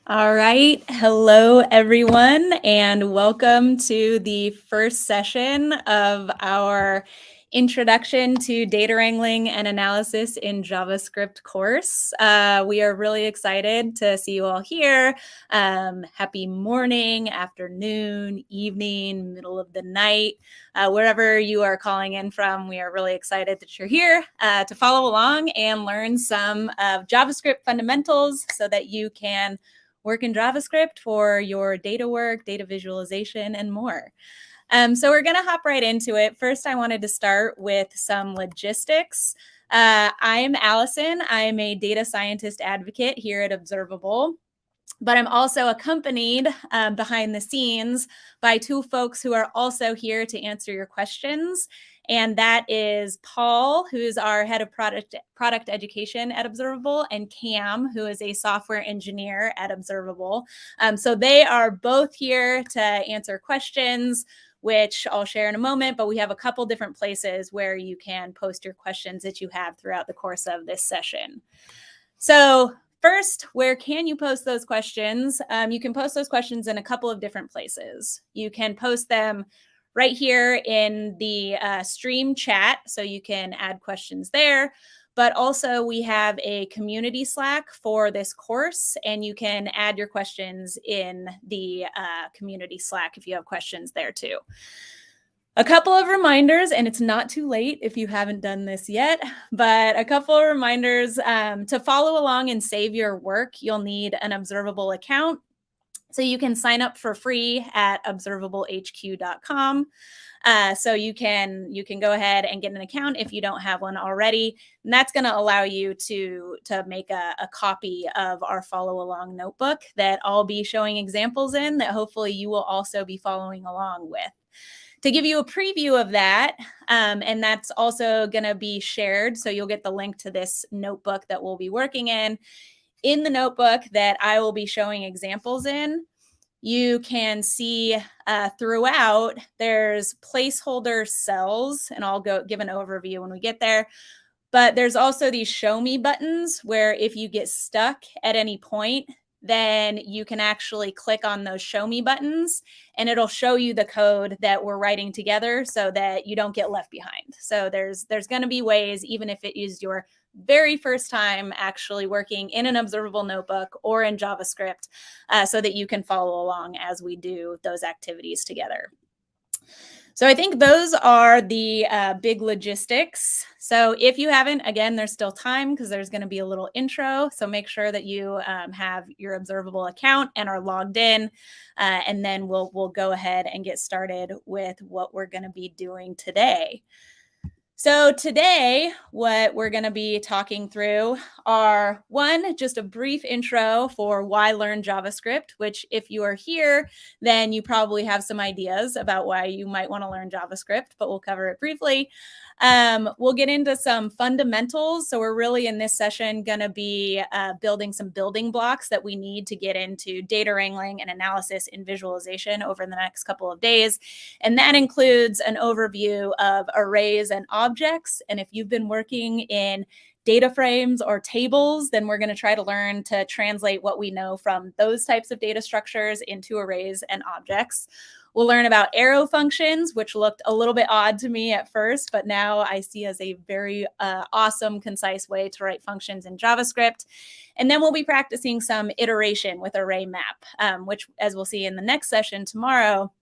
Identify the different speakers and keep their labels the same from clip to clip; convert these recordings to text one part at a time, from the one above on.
Speaker 1: All right. Hello, everyone, and welcome to the first session of our Introduction to Data Wrangling and Analysis in JavaScript course. We are really excited to see you all here. Happy morning, afternoon, evening, middle of the night, wherever you are calling in from. We are really excited that you're here to follow along and learn some of JavaScript fundamentals so that you can work in JavaScript for your data work, data visualization, and more. So we're going to hop right into it. First, I wanted to start with some logistics. I'm Allison. I'm a data scientist advocate here at Observable, but I'm also accompanied behind the scenes by two folks who are also here to answer your questions. And that is Paul, who's our head of product education at Observable, and Cam, who is a software engineer at Observable. So they are both here to answer questions, which I'll share in a moment, but we have a couple different places where you can post your questions that you have throughout the course of this session. So first, where can you post those questions? You can post those questions in a couple of different places. You can post them right here in the stream chat, so you can add questions there. But also we have a community Slack for this course, and you can add your questions in the community Slack if you have questions there too. A couple of reminders, and it's not too late if you haven't done this yet, but a couple of reminders to follow along and save your work. You'll need an Observable account. So you can sign up for free at observablehq.com. So you can go ahead and get an account if you don't have one already. And that's going to allow you to make a copy of our follow along notebook that I'll be showing examples in that hopefully you will also be following along with. To give you a preview of that, and that's also going to be shared, so you'll get the link to this notebook that we'll be working in. In the notebook that I will be showing examples in, you can see throughout there's placeholder cells, and I'll go give an overview when we get there. But there's also these show me buttons where if you get stuck at any point, then you can actually click on those show me buttons and it'll show you the code that we're writing together so that you don't get left behind. So there's going to be ways, even if it is your very first time actually working in an observable notebook or in JavaScript, so that you can follow along as we do those activities together. So I think those are the big logistics. So if you haven't, again, there's still time because there's going to be a little intro. So make sure that you have your Observable account and are logged in. And then we'll go ahead and get started with what we're going to be doing today. So today, what we're going to be talking through are, one, just a brief intro for why learn JavaScript, which if you are here, then you probably have some ideas about why you might want to learn JavaScript, but we'll cover it briefly. We'll get into some fundamentals. So we're really in this session going to be building some building blocks that we need to get into data wrangling and analysis and visualization over the next couple of days. And that includes an overview of arrays and objects. And if you've been working in data frames or tables, then we're going to try to learn to translate what we know from those types of data structures into arrays and objects. We'll learn about arrow functions, which looked a little bit odd to me at first, but now I see as a very awesome, concise way to write functions in JavaScript. And then we'll be practicing some iteration with array map, which, as we'll see in the next session tomorrow,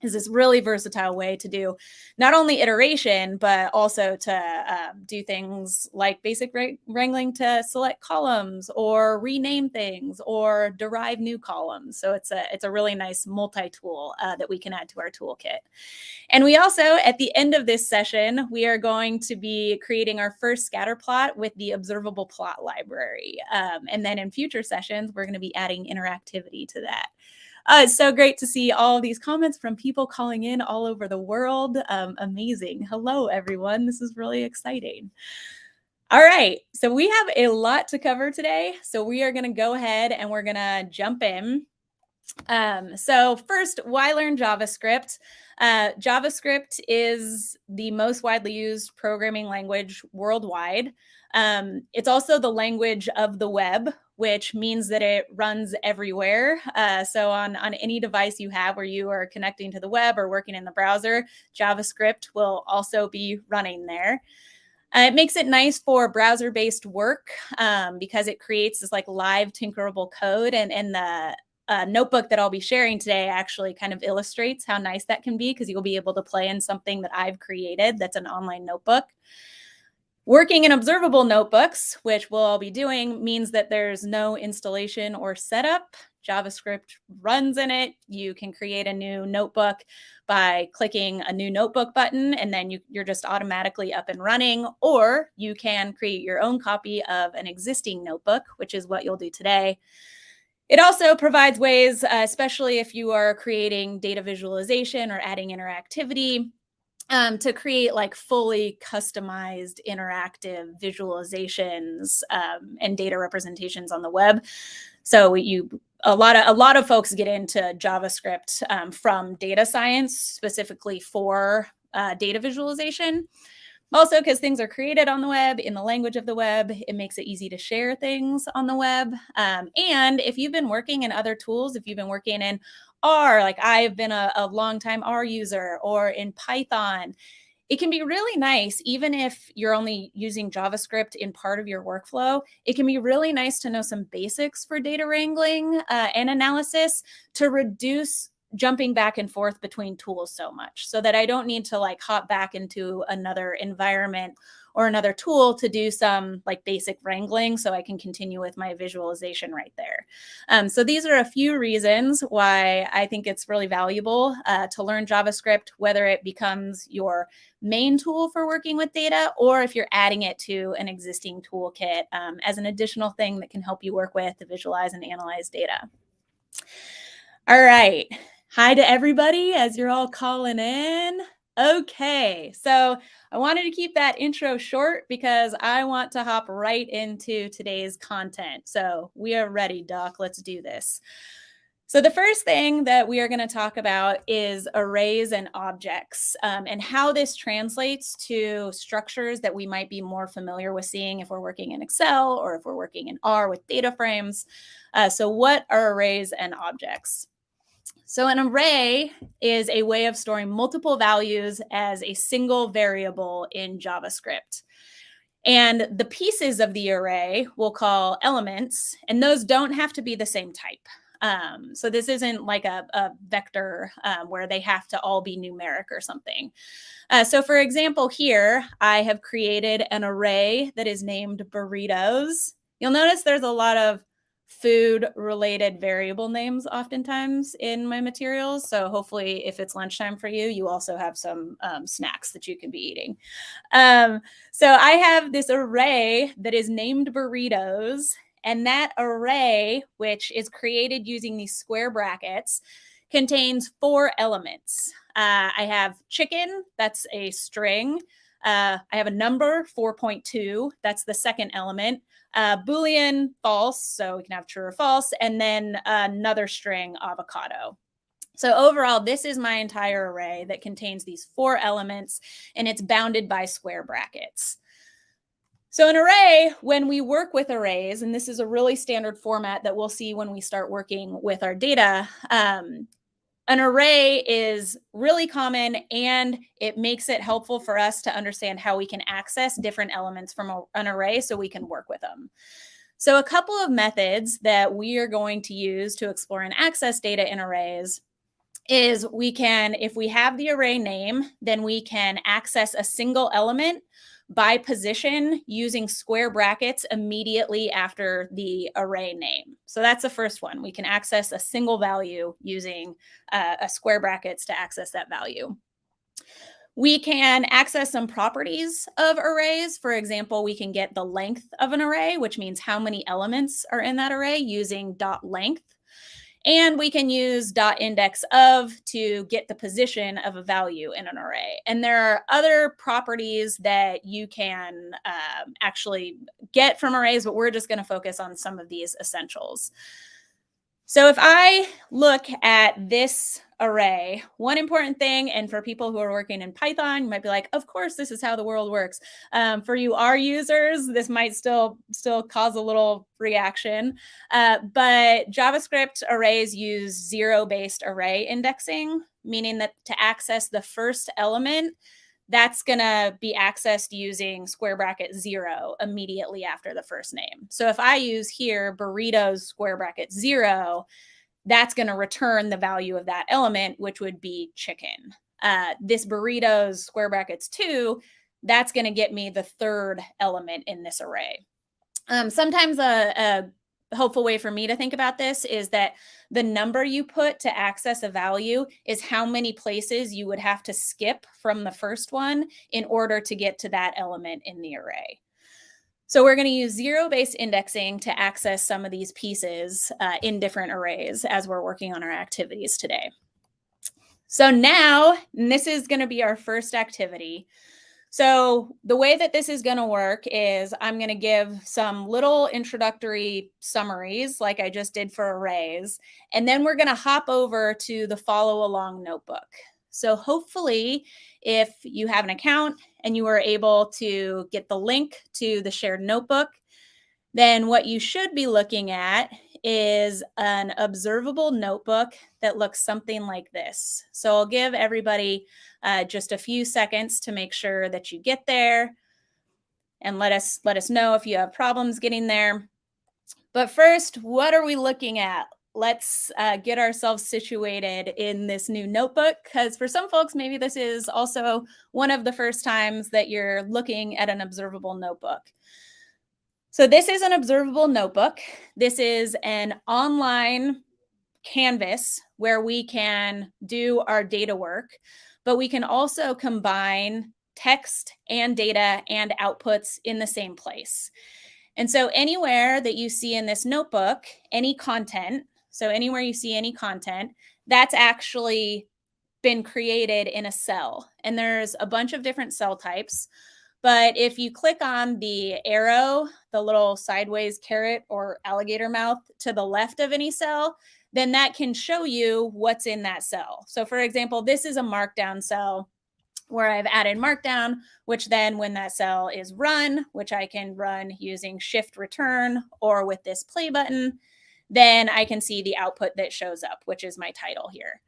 Speaker 1: is this really versatile way to do not only iteration, but also to do things like basic wrangling to select columns or rename things or derive new columns. So it's a really nice multi-tool that we can add to our toolkit. And we also, at the end of this session, we are going to be creating our first scatter plot with the Observable Plot library. And then in future sessions, we're going to be adding interactivity to that. It's so great to see all these comments from people calling in all over the world. Amazing. Hello, everyone. This is really exciting. All right, so we have a lot to cover today. So we are going to go ahead and we're going to jump in. So first, why learn JavaScript? JavaScript is the most widely used programming language worldwide. It's also the language of the web, which means that it runs everywhere. So on any device you have where you are connecting to the web or working in the browser, JavaScript will also be running there. It makes it nice for browser-based work because it creates this like live tinkerable code, and the notebook that I'll be sharing today actually kind of illustrates how nice that can be, because you'll be able to play in something that I've created that's an online notebook. Working in observable notebooks, which we'll all be doing, means that there's no installation or setup. JavaScript runs in it. You can create a new notebook by clicking a new notebook button, and then you're just automatically up and running. Or you can create your own copy of an existing notebook, which is what you'll do today. It also provides ways, especially if you are creating data visualization or adding interactivity, to create like fully customized interactive visualizations and data representations on the web. So a lot of folks get into JavaScript from data science, specifically for data visualization. Also, because things are created on the web in the language of the web, it makes it easy to share things on the web. And if you've been working in other tools, if you've been working in R, like I've been a long-time R user, or in Python, it can be really nice, even if you're only using JavaScript in part of your workflow, it can be really nice to know some basics for data wrangling and analysis to reduce jumping back and forth between tools so much, so that I don't need to like hop back into another environment or another tool to do some like basic wrangling, so I can continue with my visualization right there. So these are a few reasons why I think it's really valuable to learn JavaScript, whether it becomes your main tool for working with data, or if you're adding it to an existing toolkit as an additional thing that can help you work with to visualize and analyze data. All right. Hi to everybody as you're all calling in. Okay, so I wanted to keep that intro short because I want to hop right into today's content. So we are ready, Doc. Let's do this. So the first thing that we are going to talk about is arrays and objects, and how this translates to structures that we might be more familiar with seeing if we're working in Excel or if we're working in R with data frames. So what are arrays and objects? So an array is a way of storing multiple values as a single variable in JavaScript. And the pieces of the array we'll call elements, and those don't have to be the same type. So this isn't like a vector where they have to all be numeric or something. So for example, here, I have created an array that is named burritos. You'll notice there's a lot of food-related variable names oftentimes in my materials. So hopefully if it's lunchtime for you, you also have some snacks that you can be eating. So I have this array that is named burritos, and that array, which is created using these square brackets, contains 4 elements. I have chicken, that's a string. I have a number, 4.2, that's the second element. Boolean, false, so we can have true or false, and then another string, avocado. So overall, this is my entire array that contains these 4 elements, and it's bounded by square brackets. So an array, when we work with arrays, and this is a really standard format that we'll see when we start working with our data, an array is really common, and it makes it helpful for us to understand how we can access different elements from an array so we can work with them. So a couple of methods that we are going to use to explore and access data in arrays is we can, if we have the array name, then we can access a single element by position using square brackets immediately after the array name. So that's the first one. We can access a single value using a square brackets to access that value. We can access some properties of arrays. For example, we can get the length of an array, which means how many elements are in that array, using .length. And we can use .indexOf to get the position of a value in an array. And there are other properties that you can actually get from arrays, but we're just going to focus on some of these essentials. So if I look at this array, one important thing, and for people who are working in Python, you might be like, of course, this is how the world works. For you R users, this might still cause a little reaction. But JavaScript arrays use zero-based array indexing, meaning that to access the first element, that's going to be accessed using square bracket 0 immediately after the first name. So if I use here burritos square bracket 0, that's going to return the value of that element, which would be chicken. This burritos square brackets 2, that's going to get me the third element in this array. Sometimes a helpful way for me to think about this is that the number you put to access a value is how many places you would have to skip from the first one in order to get to that element in the array. So we're going to use zero-based indexing to access some of these pieces in different arrays as we're working on our activities today. So now, and this is going to be our first activity. So the way that this is going to work is I'm going to give some little introductory summaries like I just did for arrays, and then we're going to hop over to the follow along notebook. So hopefully if you have an account and you are able to get the link to the shared notebook, then what you should be looking at is an observable notebook that looks something like this. So I'll give everybody just a few seconds to make sure that you get there, and let us know if you have problems getting there. But first, what are we looking at? Let's get ourselves situated in this new notebook, because for some folks, maybe this is also one of the first times that you're looking at an observable notebook. So this is an observable notebook. This is an online canvas where we can do our data work, but we can also combine text and data and outputs in the same place. And so anywhere that you see in this notebook, any content, so anywhere you see any content, that's actually been created in a cell. And there's a bunch of different cell types. But if you click on the arrow, the little sideways carrot or alligator mouth to the left of any cell, then that can show you what's in that cell. So for example, this is a markdown cell where I've added markdown, which then when that cell is run, which I can run using shift return or with this play button, then I can see the output that shows up, which is my title here.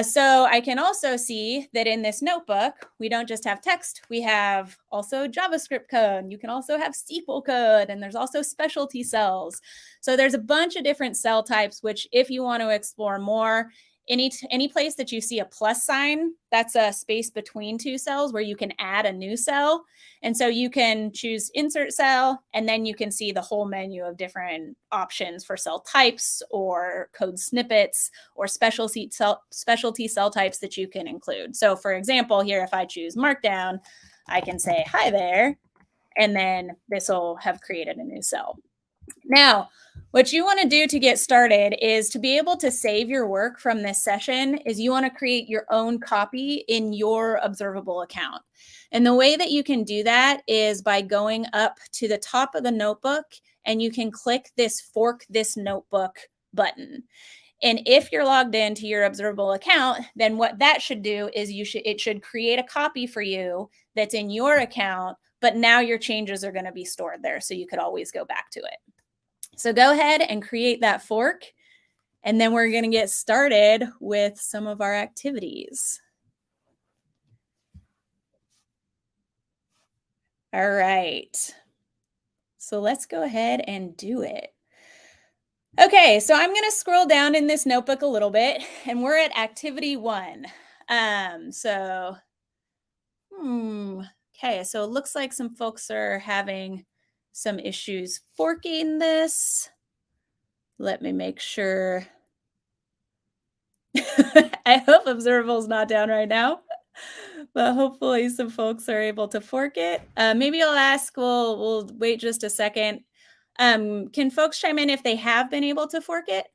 Speaker 1: So I can also see that in this notebook, we don't just have text, we have also JavaScript code. You can also have SQL code, and there's also specialty cells. So there's a bunch of different cell types, which if you want to explore more, any place that you see a plus sign, that's a space between two cells where you can add a new cell. And so you can choose insert cell, and then you can see the whole menu of different options for cell types or code snippets or specialty cell types that you can include. So for example, here, if I choose markdown, I can say, hi there, and then this will have created a new cell. Now, what you want to do to get started is to be able to save your work from this session is you want to create your own copy in your observable account. And the way that you can do that is by going up to the top of the notebook, and you can click this fork this notebook button. And if you're logged into your observable account, then what that should do is it should create a copy for you that's in your account, but now your changes are going to be stored there, so you could always go back to it. So go ahead and create that fork, and then we're going to get started with some of our activities. All right. So let's go ahead and do it. Okay, so I'm going to scroll down in this notebook a little bit, and we're at activity 1. Okay, so it looks like some folks are having some issues forking this. Let me make sure. I hope Observable is not down right now, but hopefully some folks are able to fork it. Maybe I'll ask, we'll wait just a second. Can folks chime in if they have been able to fork it?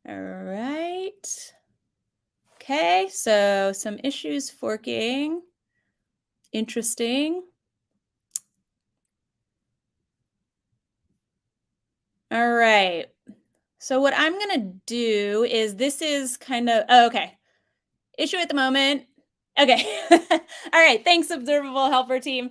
Speaker 1: All right. Okay, so some issues forking. Interesting. All right. So what I'm going to do is this is kind of, oh, okay. Issue at the moment. Okay. All right. Thanks, Observable Helper team.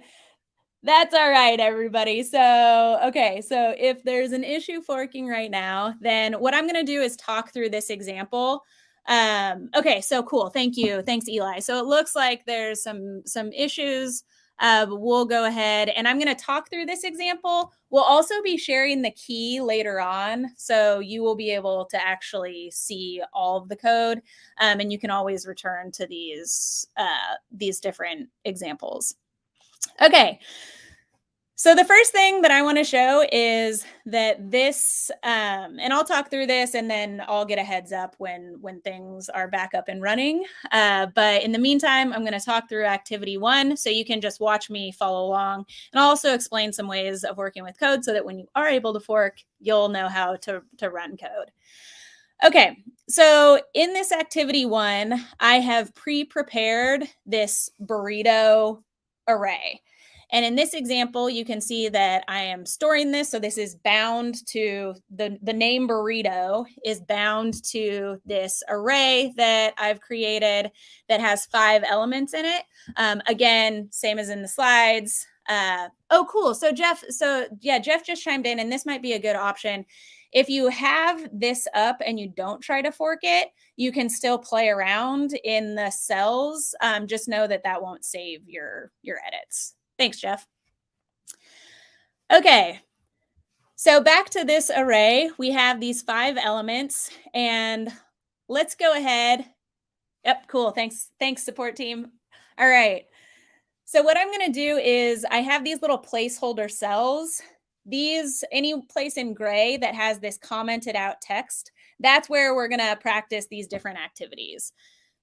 Speaker 1: That's all right, everybody. So, okay, so if there's an issue forking right now, then what I'm going to do is talk through this example. Okay, so cool. Thank you. Thanks, Eli. So it looks like there's some issues. We'll go ahead and I'm going to talk through this example. We'll also be sharing the key later on, so you will be able to actually see all of the code, and you can always return to these different examples. Okay. So the first thing that I want to show is that this, and I'll talk through this and then I'll get a heads up when things are back up and running. But in the meantime, I'm going to talk through activity 1 so you can just watch me follow along. And I'll also explain some ways of working with code so that when you are able to fork, you'll know how to run code. Okay, so in this activity 1, I have pre-prepared this burrito array. And in this example, you can see that I am storing this. So this is bound to the name burrito is bound to this array that I've created that has 5 elements in it. Again, same as in the slides. Oh, cool. So Jeff just chimed in, and this might be a good option. If you have this up and you don't try to fork it, you can still play around in the cells. Just know that that won't save your edits. Thanks, Jeff. Okay, so back to this array, we have these 5 elements, and let's go ahead. Yep, cool. Thanks, support team. All right. So what I'm going to do is I have these little placeholder cells. These, any place in gray that has this commented out text, that's where we're going to practice these different activities.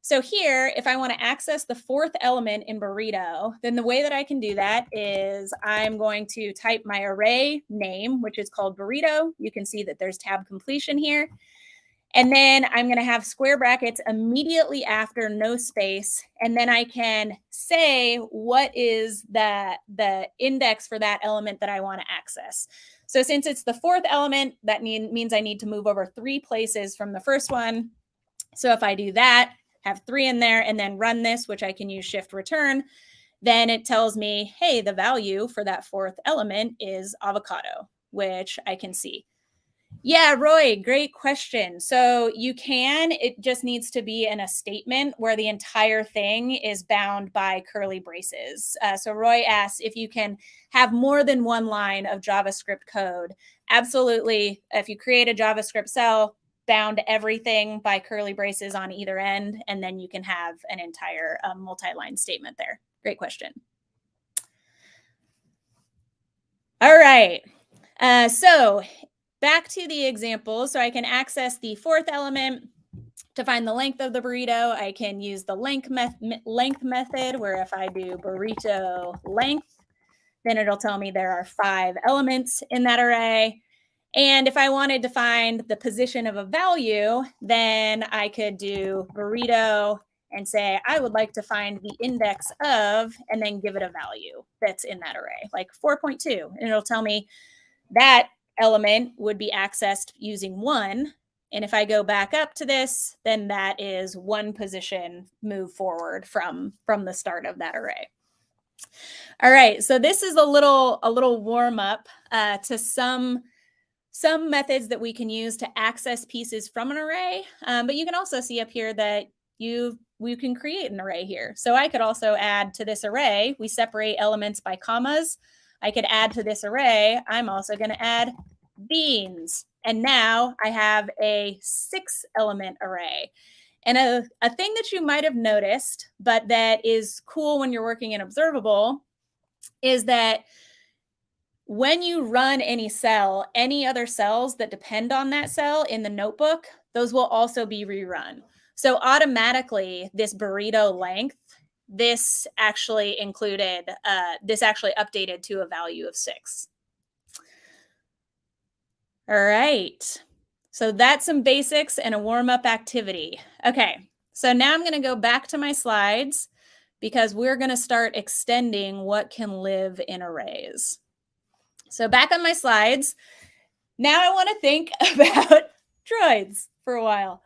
Speaker 1: So here, if I want to access the 4th element in burrito, then the way that I can do that is I'm going to type my array name, which is called burrito. You can see that there's tab completion here. And then I'm going to have square brackets immediately after, no space. And then I can say what is the index for that element that I want to access. So since it's the 4th element, that means I need to move over 3 places from the first one. So if I do that, have 3 in there, and then run this, which I can use shift return, then it tells me, hey, the value for that 4th element is avocado, which I can see. Yeah, Roy, great question. So you can, it just needs to be in a statement where the entire thing is bound by curly braces. So Roy asks if you can have more than one line of JavaScript code. Absolutely. If you create a JavaScript cell, bound everything by curly braces on either end, and then you can have an entire multi-line statement there. Great question. All right. So back to the example. So I can access the 4th element to find the length of the burrito. I can use the length method, where if I do burrito length, then it'll tell me there are 5 elements in that array. And if I wanted to find the position of a value, then I could do burrito and say, I would like to find the index of, and then give it a value that's in that array, like 4.2. And it'll tell me that element would be accessed using 1. And if I go back up to this, then that is 1 position move forward from the start of that array. All right, so this is a little warm up to some methods that we can use to access pieces from an array. But you can also see up here that we can create an array here. So I could also add to this array. We separate elements by commas. I could add to this array. I'm also going to add beans. And now I have a 6 element array. And a thing that you might have noticed, but that is cool when you're working in Observable, is that when you run any cell, any other cells that depend on that cell in the notebook, those will also be rerun. So automatically, this burrito length, this actually updated to a value of 6. All right. So that's some basics and a warm-up activity. Okay, so now I'm going to go back to my slides because we're going to start extending what can live in arrays. So back on my slides, now I want to think about droids for a while.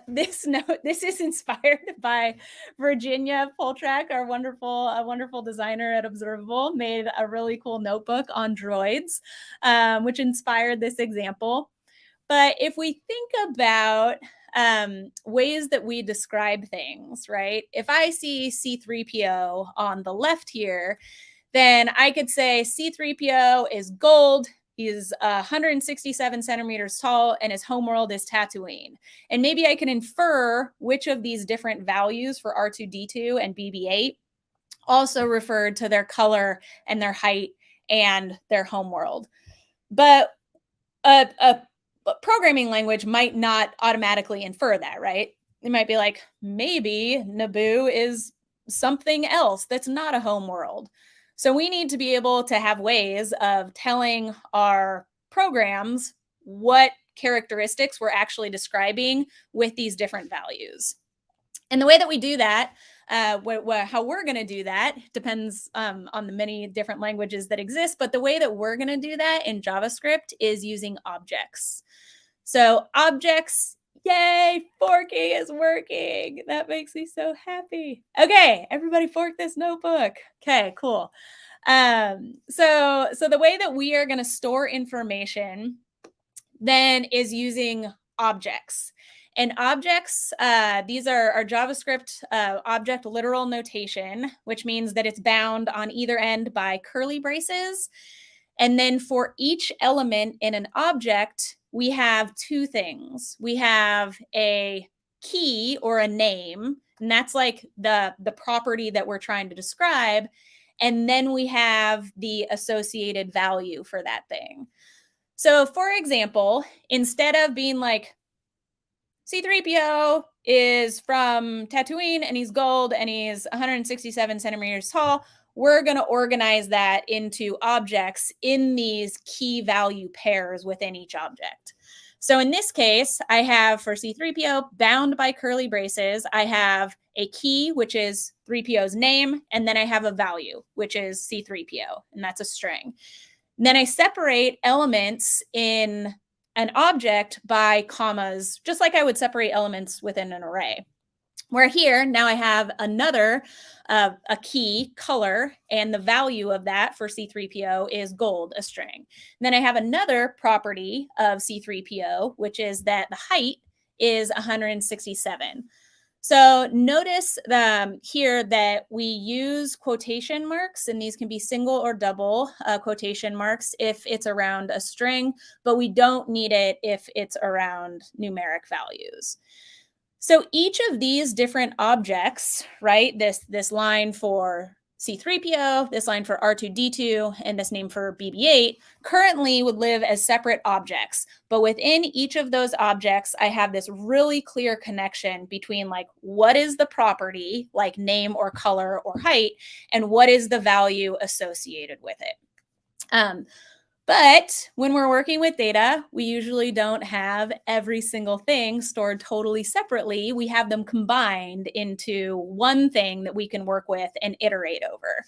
Speaker 1: This is inspired by Virginia Poltrak, our wonderful designer at Observable, made a really cool notebook on droids, which inspired this example. But if we think about ways that we describe things, right? If I see C3PO on the left here, then I could say C3PO is gold. He's 167 centimeters tall, and his homeworld is Tatooine. And maybe I can infer which of these different values for R2D2 and BB-8 also referred to their color and their height and their homeworld. But a programming language might not automatically infer that, right? It might be like, maybe Naboo is something else that's not a homeworld. So we need to be able to have ways of telling our programs what characteristics we're actually describing with these different values. And the way that we do that, how we're going to do that depends on the many different languages that exist. But the way that we're going to do that in JavaScript is using objects. So objects, yay, forking is working. That makes me so happy. Okay, everybody fork this notebook. Okay, cool. So the way that we are going to store information then is using objects. And objects, these are our JavaScript object literal notation, which means that it's bound on either end by curly braces. And then for each element in an object, we have two things. We have a key or a name, and that's like the property that we're trying to describe. And then we have the associated value for that thing. So for example, instead of being like, C3PO is from Tatooine and he's gold and he's 167 centimeters tall, we're going to organize that into objects in these key value pairs within each object. So in this case, I have for C3PO bound by curly braces, I have a key, which is 3PO's name, and then I have a value, which is C3PO, and that's a string. And then I separate elements in an object by commas, just like I would separate elements within an array. Where here, now I have another, a key, color, and the value of that for C3PO is gold, a string. And then I have another property of C3PO, which is that the height is 167. So notice here that we use quotation marks, and these can be single or double quotation marks if it's around a string, but we don't need it if it's around numeric values. So each of these different objects, right, this line for C3PO, this line for R2D2, and this name for BB-8 currently would live as separate objects. But within each of those objects, I have this really clear connection between like what is the property, like name or color or height, and what is the value associated with it. But when we're working with data, we usually don't have every single thing stored totally separately. We have them combined into one thing that we can work with and iterate over.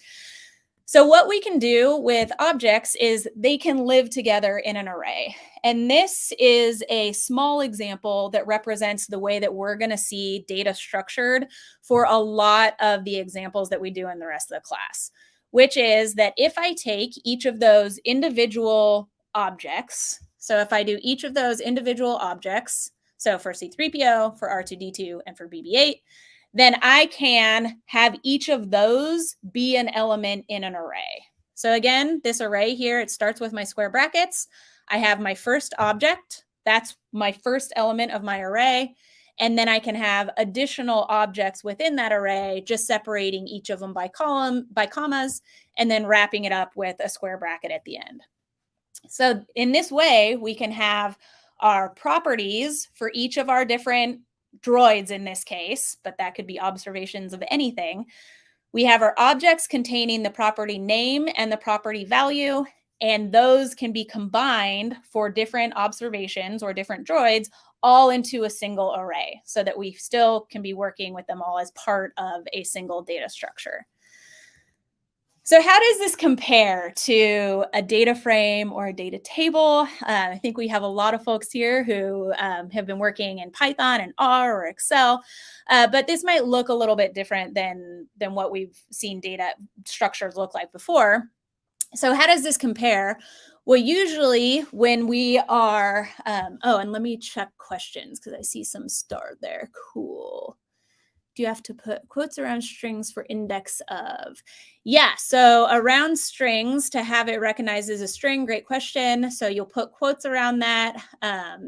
Speaker 1: So what we can do with objects is they can live together in an array. And this is a small example that represents the way that we're going to see data structured for a lot of the examples that we do in the rest of the class, which is that if I take each of those individual objects, so if I do each of those individual objects, so for C3PO, for R2D2, and for BB-8, then I can have each of those be an element in an array. So again, this array here, it starts with my square brackets. I have my first object. That's my first element of my array. And then I can have additional objects within that array, just separating each of them by commas, and then wrapping it up with a square bracket at the end. So in this way, we can have our properties for each of our different droids in this case, but that could be observations of anything. We have our objects containing the property name and the property value, And those can be combined for different observations or different droids all into a single array so that we still can be working with them all as part of a single data structure. So how does this compare to a data frame or a data table? I think we have a lot of folks here who have been working in Python and R or Excel, but this might look a little bit different than what we've seen data structures look like before. So how does this compare? Well, usually when we are, oh, and let me check questions because I see some star there. Cool. Do you have to put quotes around strings for index of? Yeah, so around strings to have it recognized as a string, great question. So you'll put quotes around that.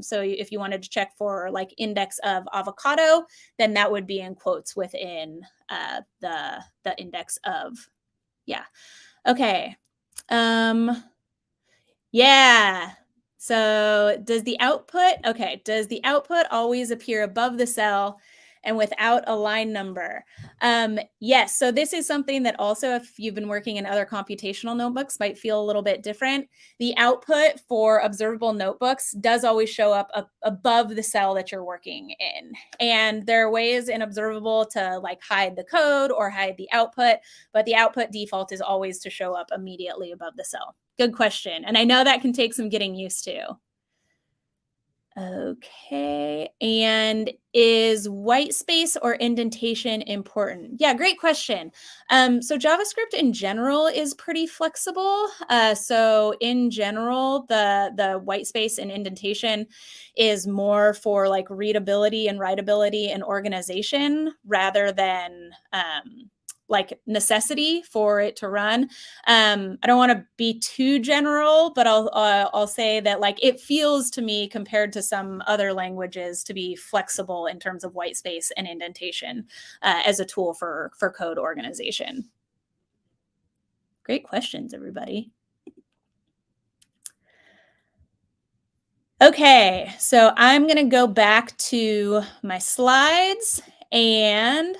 Speaker 1: So if you wanted to check for like index of avocado, then that would be in quotes within the index of. Yeah. Okay. Yeah. So does the output always appear above the cell and without a line number? Yes. So this is something that also, if you've been working in other computational notebooks, might feel a little bit different. The output for observable notebooks does always show up above the cell that you're working in. And there are ways in observable to like hide the code or hide the output, but the output default is always to show up immediately above the cell. Good question. And I know that can take some getting used to. Okay. And is white space or indentation important? Yeah, great question. So JavaScript in general is pretty flexible. So in general, the white space and indentation is more for like readability and writability and organization rather than like necessity for it to run. I don't want to be too general, but I'll say that like it feels to me compared to some other languages to be flexible in terms of white space and indentation as a tool for code organization. Great questions, everybody. Okay, so I'm going to go back to my slides. And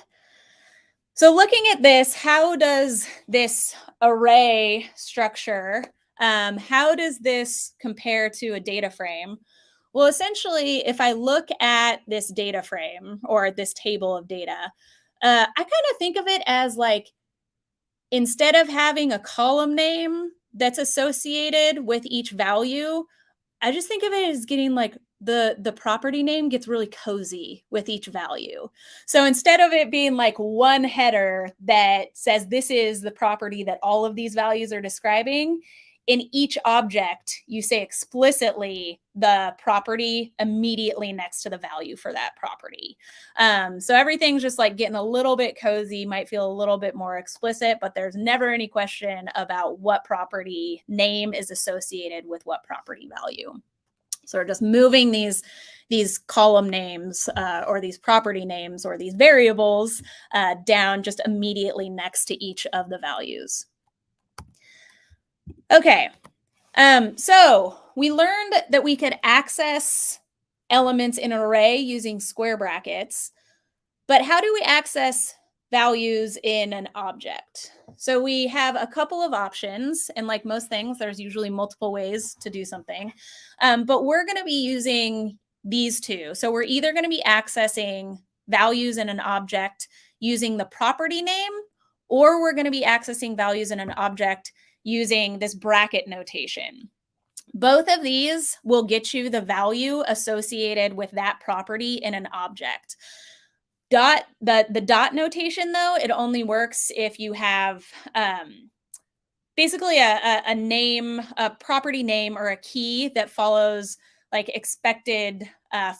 Speaker 1: so looking at this, how does this array structure, how does this compare to a data frame? Well, essentially, if I look at this data frame or this table of data, I kind of think of it as like, instead of having a column name that's associated with each value, I just think of it as getting like the property name gets really cozy with each value. So instead of it being like one header that says this is the property that all of these values are describing, in each object, you say explicitly the property immediately next to the value for that property. So everything's just like getting a little bit cozy, might feel a little bit more explicit, but there's never any question about what property name is associated with what property value. So we're just moving these column names or these property names or these variables down just immediately next to each of the values. Okay, so we learned that we could access elements in an array using square brackets, but how do we access values in an object? So we have a couple of options, and like most things, there's usually multiple ways to do something, but we're going to be using these two. So we're either going to be accessing values in an object using the property name, or we're going to be accessing values in an object using this bracket notation. Both of these will get you the value associated with that property in an object. The dot notation, though, it only works if you have basically a name, a property name or a key that follows like expected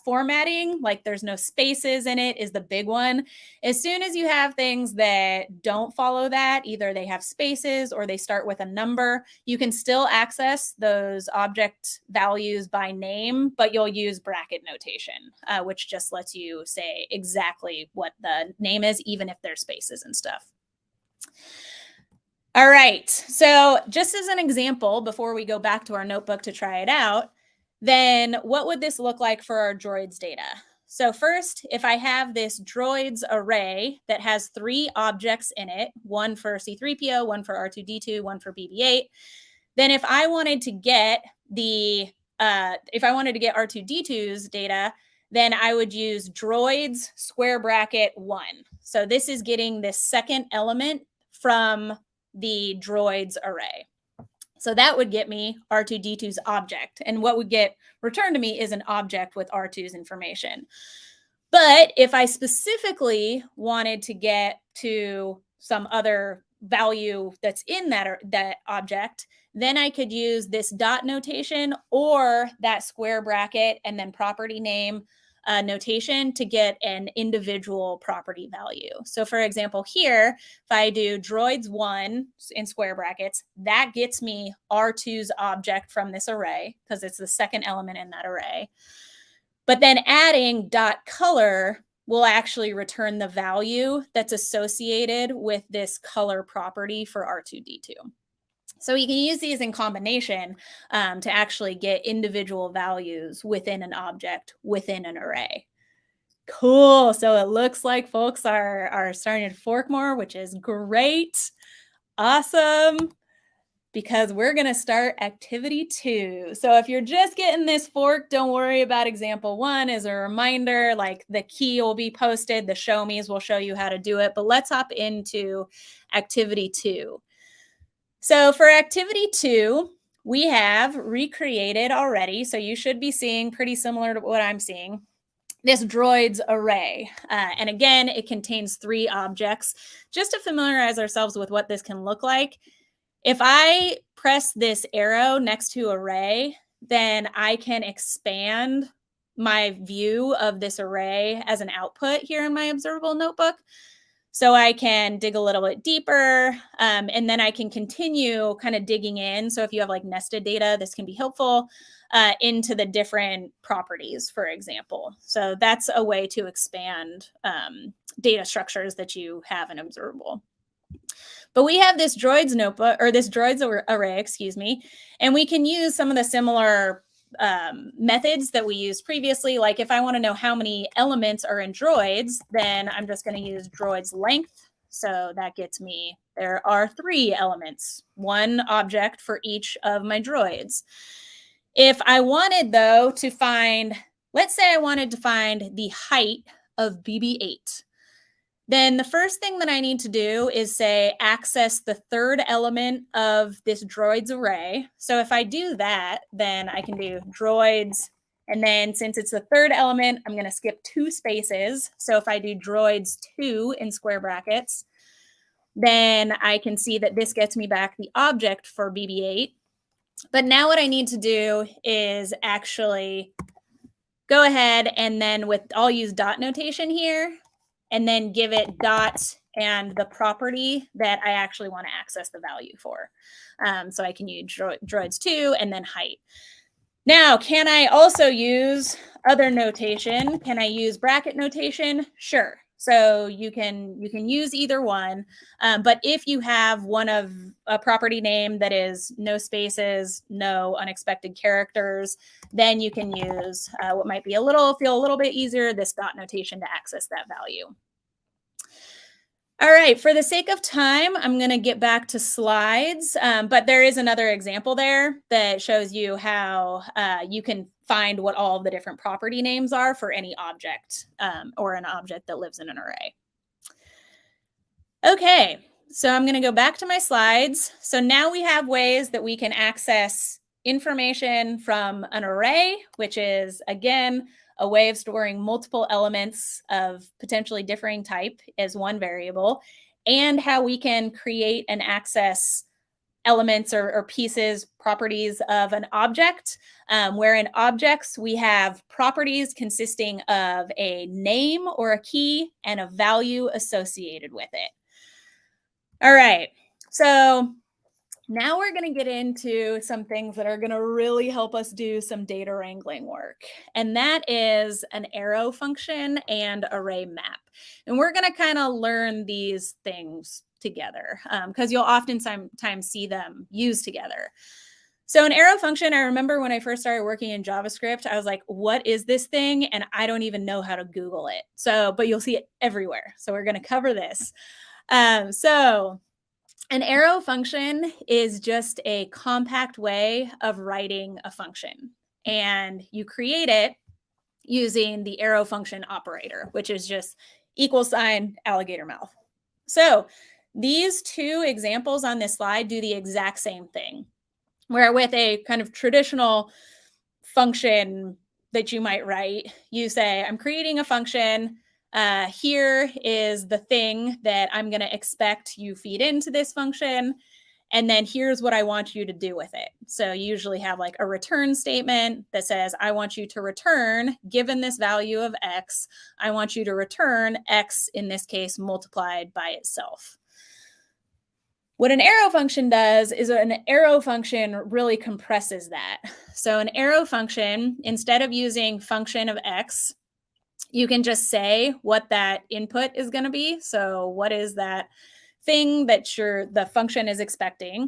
Speaker 1: formatting, like there's no spaces in it is the big one. As soon as you have things that don't follow that, either they have spaces or they start with a number, you can still access those object values by name, but you'll use bracket notation, which just lets you say exactly what the name is, even if there's spaces and stuff. All right, so just as an example, before we go back to our notebook to try it out, then what would this look like for our droids data? So first, if I have this droids array that has 3 objects in it, one for C3PO, one for R2D2, one for BB8, then if I wanted to get R2D2's data, then I would use droids square bracket 1. So this is getting this second element from the droids array. So that would get me R2D2's object. And what would get returned to me is an object with R2's information. But if I specifically wanted to get to some other value that's in that object, then I could use this dot notation or that square bracket and then property name notation to get an individual property value. So for example, here, if I do droids1 in square brackets, that gets me R2's object from this array because it's the second element in that array. But then adding dot color will actually return the value that's associated with this color property for R2D2. So you can use these in combination to actually get individual values within an object within an array. Cool. So it looks like folks are starting to fork more, which is great. Awesome. Because we're going to start activity 2. So if you're just getting this fork, don't worry about example 1. As a reminder, like the key will be posted, the show me's will show you how to do it, but let's hop into activity 2. So for activity 2, we have recreated already. So you should be seeing pretty similar to what I'm seeing, this droids array. And again, it contains 3 objects. Just to familiarize ourselves with what this can look like, if I press this arrow next to array, then I can expand my view of this array as an output here in my observable notebook. So I can dig a little bit deeper, and then I can continue kind of digging in. So if you have like nested data, this can be helpful into the different properties, for example. So that's a way to expand data structures that you have in observable. But we have this droids notebook, or this droids array, and we can use some of the similar methods that we used previously. Like if I want to know how many elements are in droids, then I'm just going to use droids length. So that gets me, there are 3 elements, 1 object for each of my droids. If I wanted, though, to find, let's say I wanted to find the height of BB8, then the first thing that I need to do is say access the 3rd element of this droids array. So if I do that, then I can do droids, and then since it's the 3rd element, I'm going to skip 2 spaces. So if I do droids 2 in square brackets, then I can see that this gets me back the object for BB8. But now what I need to do is actually go ahead and then I'll use dot notation here, and then give it dot and the property that I actually want to access the value for. So I can use droids 2 and then height. Now, can I also use other notation? Can I use bracket notation? Sure. So you can use either one. But if you have one of a property name that is no spaces, no unexpected characters, then you can use what might be feel a little bit easier, this dot notation to access that value. All right, for the sake of time, I'm going to get back to slides, but there is another example there that shows you how you can find what all of the different property names are for any object or an object that lives in an array. Okay, so I'm going to go back to my slides. So now we have ways that we can access information from an array, which is, again, a way of storing multiple elements of potentially differing type as one variable, and how we can create and access elements or pieces, properties of an object, where in objects we have properties consisting of a name or a key and a value associated with it. All right, so now we're going to get into some things that are going to really help us do some data wrangling work. And that is an arrow function and array map. And we're going to kind of learn these things together because you'll oftentimes see them used together. So an arrow function, I remember when I first started working in JavaScript, I was like, what is this thing? And I don't even know how to Google it. But you'll see it everywhere. So we're going to cover this. So An arrow function is just a compact way of writing a function. And you create it using the arrow function operator, which is just =, alligator mouth. So these two examples on this slide do the exact same thing, where with a kind of traditional function that you might write, you say, I'm creating a function. Here is the thing that I'm going to expect you feed into this function. And then here's what I want you to do with it. So you usually have like a return statement that says, I want you to return, given this value of x, I want you to return x, in this case, multiplied by itself. What an arrow function does is an arrow function really compresses that. So an arrow function, instead of using function of x, you can just say what that input is going to be. So what is that thing that the function is expecting?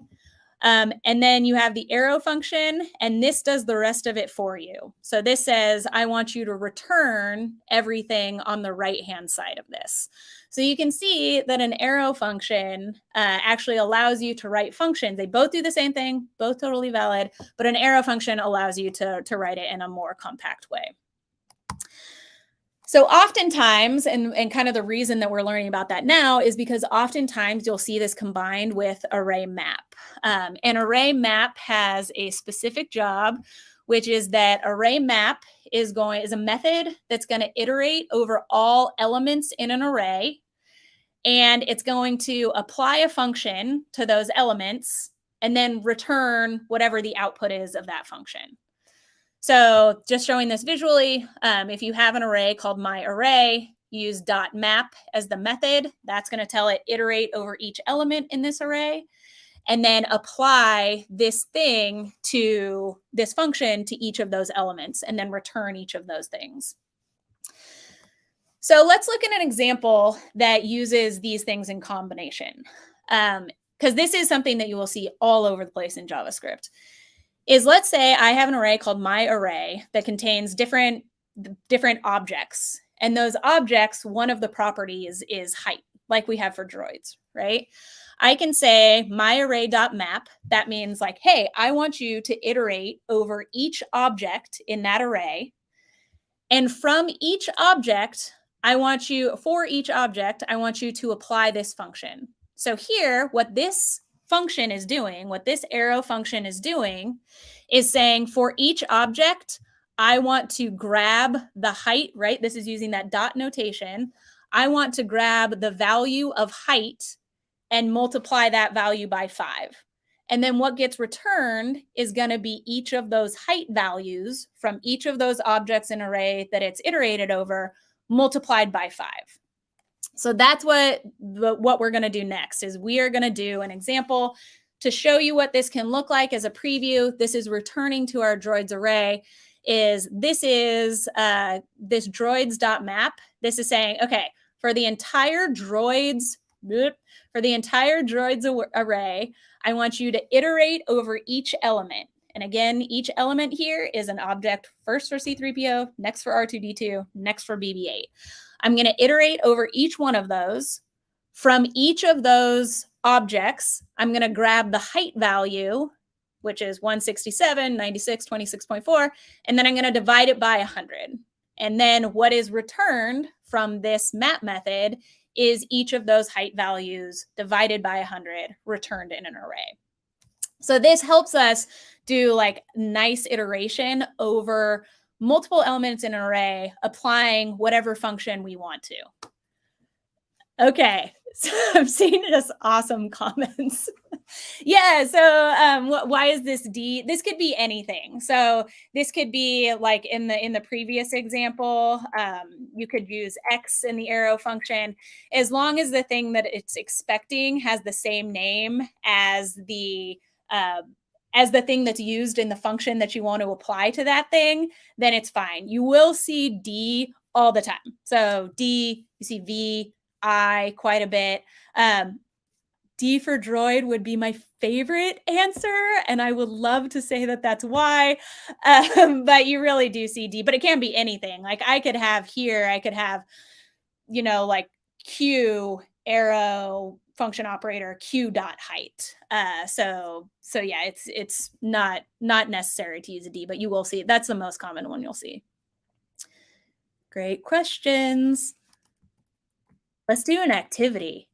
Speaker 1: And then you have the arrow function, and this does the rest of it for you. So this says, I want you to return everything on the right-hand side of this. So you can see that an arrow function actually allows you to write functions. They both do the same thing, both totally valid, but an arrow function allows you to write it in a more compact way. So oftentimes, and kind of the reason that we're learning about that now is because oftentimes you'll see this combined with array map. An array map has a specific job, which is that array map is a method that's going to iterate over all elements in an array, and it's going to apply a function to those elements and then return whatever the output is of that function. So just showing this visually, if you have an array called myArray, use .map as the method. That's going to tell it iterate over each element in this array, and then apply this thing to this function to each of those elements, and then return each of those things. So let's look at an example that uses these things in combination, because this is something that you will see all over the place in JavaScript. Let's say I have an array called myArray that contains different objects. And those objects, one of the properties is height, like we have for droids, right? I can say myArray.map. That means like, hey, I want you to iterate over each object in that array. And from each object, for each object, I want you to apply this function. So here, what this function is doing, what this arrow function is doing, is saying for each object, I want to grab the height, right? This is using that dot notation. I want to grab the value of height and multiply that value by 5. And then what gets returned is going to be each of those height values from each of those objects in an array that it's iterated over, multiplied by 5. So that's what we're going to do next is we are going to do an example to show you what this can look like as a preview. This is returning to our droids array. This is this droids.map. This is saying, okay, for the entire droids array, I want you to iterate over each element. And again, each element here is an object, first for C3PO, next for R2D2, next for BB-8. I'm going to iterate over each one of those. From each of those objects, I'm going to grab the height value, which is 167, 96, 26.4, and then I'm going to divide it by 100. And then what is returned from this map method is each of those height values divided by 100 returned in an array. So this helps us do like nice iteration over multiple elements in an array, applying whatever function we want to. Okay, so I'm seeing just awesome comments. Yeah, so why is this D? This could be anything. So this could be like in the previous example, you could use X in the arrow function, as long as the thing that it's expecting has the same name as the thing that's used in the function that you want to apply to that thing, then it's fine. You will see D all the time. So D, you see V, I quite a bit. D for droid would be my favorite answer, and I would love to say that that's why, but you really do see D, but it can be anything. Like I could have, like Q, arrow, function operator q.height. So yeah, it's not necessary to use a d, but you will see that's the most common one you'll see. Great questions. Let's do an activity.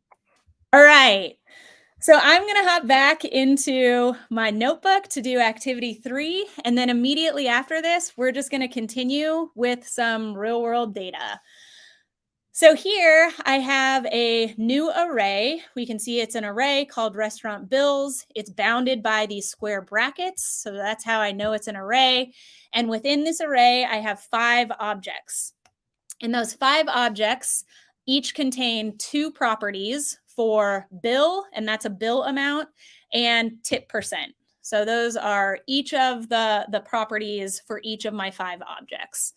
Speaker 1: All right. So I'm going to hop back into my notebook to do activity 3. And then immediately after this, we're just going to continue with some real world data. So here I have a new array. We can see it's an array called restaurant bills. It's bounded by these square brackets. So that's how I know it's an array. And within this array, I have 5 objects. And those 5 objects each contain 2 properties for bill, and that's a bill amount, and tip percent. So those are each of the properties for each of my 5 objects.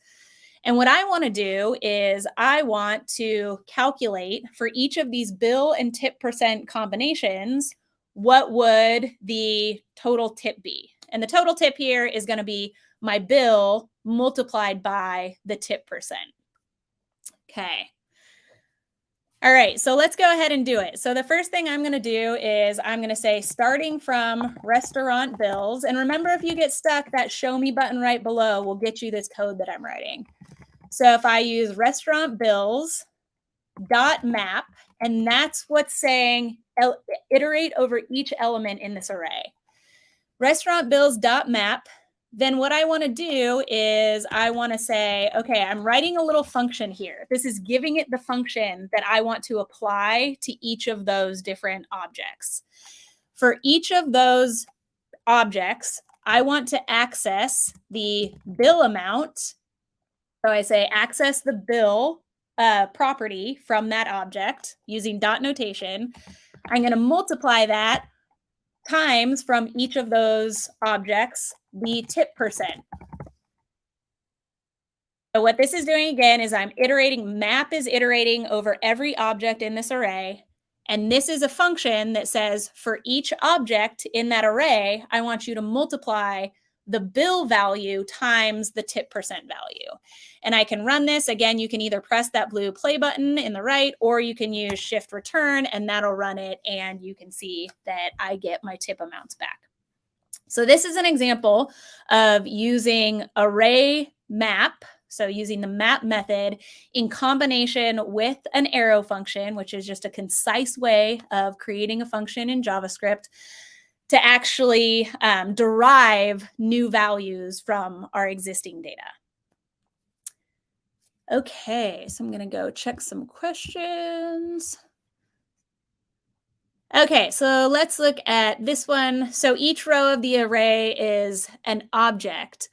Speaker 1: And what I want to do is I want to calculate for each of these bill and tip percent combinations, what would the total tip be? And the total tip here is going to be my bill multiplied by the tip percent. Okay. All right, so let's go ahead and do it. So the first thing I'm going to do is I'm going to say starting from restaurant bills. And remember, if you get stuck, that show me button right below will get you this code that I'm writing. So if I use restaurant bills dot map, and that's what's saying iterate over each element in this array. Restaurant bills dot map. Then what I want to do is I want to say, okay, I'm writing a little function here. This is giving it the function that I want to apply to each of those different objects. For each of those objects, I want to access the bill amount. So I say access the bill property from that object using dot notation. I'm going to multiply that times from each of those objects the tip percent. So what this is doing again is I'm iterating, map is iterating over every object in this array. And this is a function that says for each object in that array, I want you to multiply the bill value times the tip percent value. And I can run this. Again, you can either press that blue play button in the right, or you can use shift return and that'll run it. And you can see that I get my tip amounts back. So this is an example of using array map. So using the map method in combination with an arrow function, which is just a concise way of creating a function in JavaScript to actually derive new values from our existing data. Okay, so I'm going to go check some questions. Okay, so let's look at this one. So each row of the array is an object.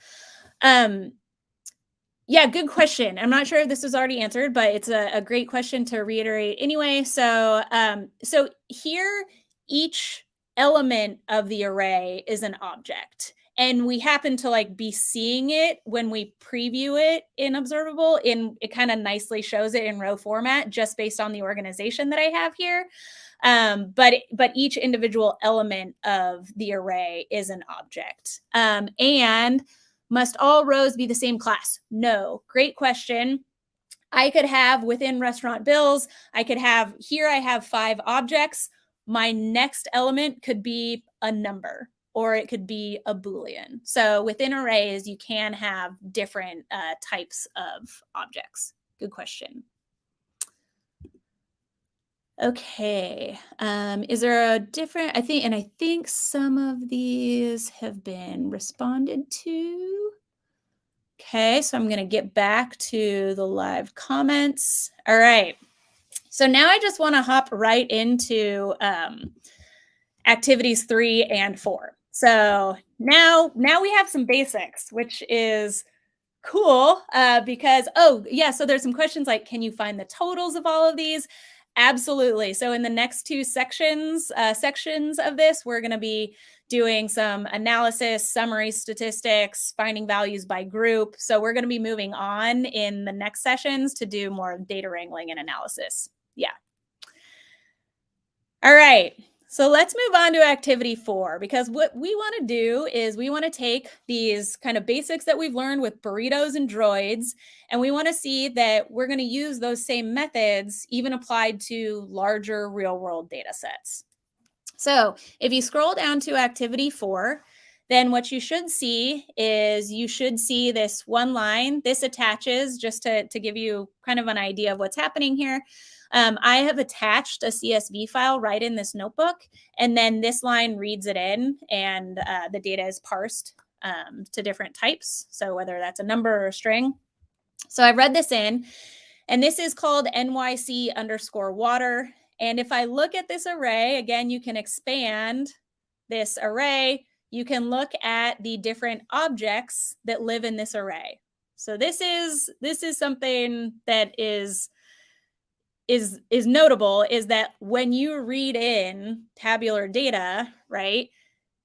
Speaker 1: Yeah, good question. I'm not sure if this was already answered, but it's a great question to reiterate anyway. So, so here, each element of the array is an object. And we happen to like be seeing it when we preview it in Observable. It kind of nicely shows it in row format just based on the organization that I have here. But each individual element of the array is an object. And must all rows be the same class? No. Great question. I could have within restaurant bills, I have 5 objects. My next element could be a number, or it could be a Boolean. So within arrays, you can have different types of objects. Good question. Okay, is there a different, I think some of these have been responded to. Okay, so I'm gonna get back to the live comments. All right, so now I just wanna hop right into activities 3 and 4. So now we have some basics, which is cool because, oh yeah, so there's some questions like, can you find the totals of all of these? Absolutely. So in the next 2 sections of this, we're going to be doing some analysis, summary statistics, finding values by group. So we're going to be moving on in the next sessions to do more data wrangling and analysis. Yeah. All right. So let's move on to activity 4, because what we want to do is we want to take these kind of basics that we've learned with burritos and droids, and we want to see that we're going to use those same methods even applied to larger real world data sets. So if you scroll down to activity 4, then what you should see is you should see this one line. This attaches just to give you kind of an idea of what's happening here. I have attached a CSV file right in this notebook, and then this line reads it in, and the data is parsed to different types. So whether that's a number or a string. So I read this in, and this is called NYC_water. And if I look at this array, again, you can expand this array. You can look at the different objects that live in this array. So this is something that is notable, is that when you read in tabular data, right,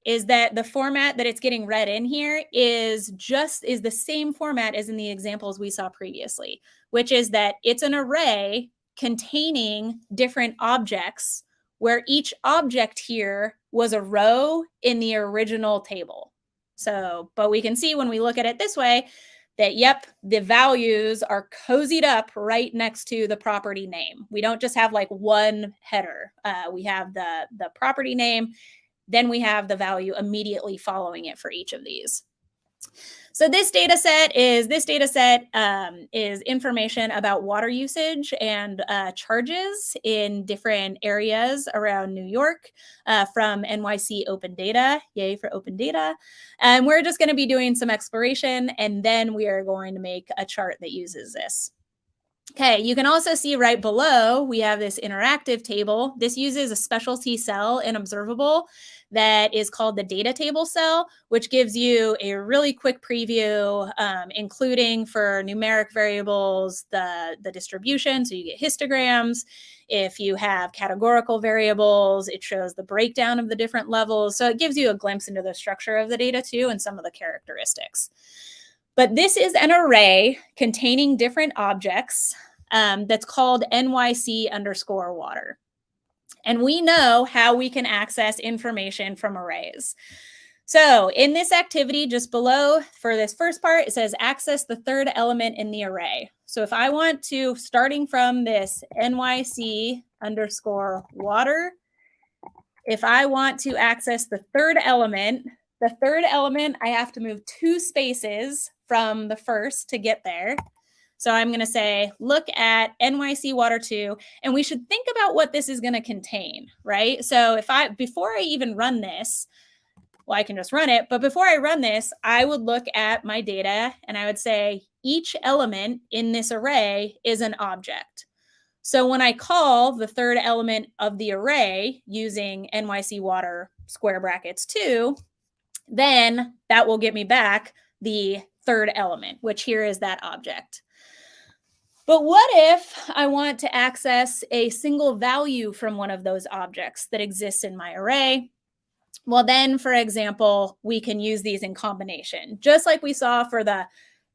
Speaker 1: is that the format that it's getting read in here is the same format as in the examples we saw previously, which is that it's an array containing different objects, where each object here was a row in the original table. So, but we can see when we look at it this way that, yep, the values are cozied up right next to the property name. We don't just have like one header. We have the property name, then we have the value immediately following it for each of these. So this data set is information about water usage and charges in different areas around New York from NYC Open Data. Yay for open data. And we're just going to be doing some exploration, and then we are going to make a chart that uses this. Okay, you can also see right below, we have this interactive table. This uses a specialty cell in Observable that is called the data table cell, which gives you a really quick preview, including for numeric variables, the distribution. So you get histograms. If you have categorical variables, it shows the breakdown of the different levels. So it gives you a glimpse into the structure of the data too, and some of the characteristics. But this is an array containing different objects that's called NYC_water. And we know how we can access information from arrays. So in this activity just below, for this first part, it says access the third element in the array. So if I want to, starting from this NYC_water, if I want to access the third element, I have to move 2 spaces from the first to get there. So I'm going to say, look at NYC water 2, and we should think about what this is going to contain, right? So before I even run this, well, I can just run it, but before I run this, I would look at my data and I would say, each element in this array is an object. So when I call the third element of the array using NYC water square brackets 2, then that will get me back the third element, which here is that object. But what if I want to access a single value from one of those objects that exists in my array? Well, then, for example, we can use these in combination, just like we saw for the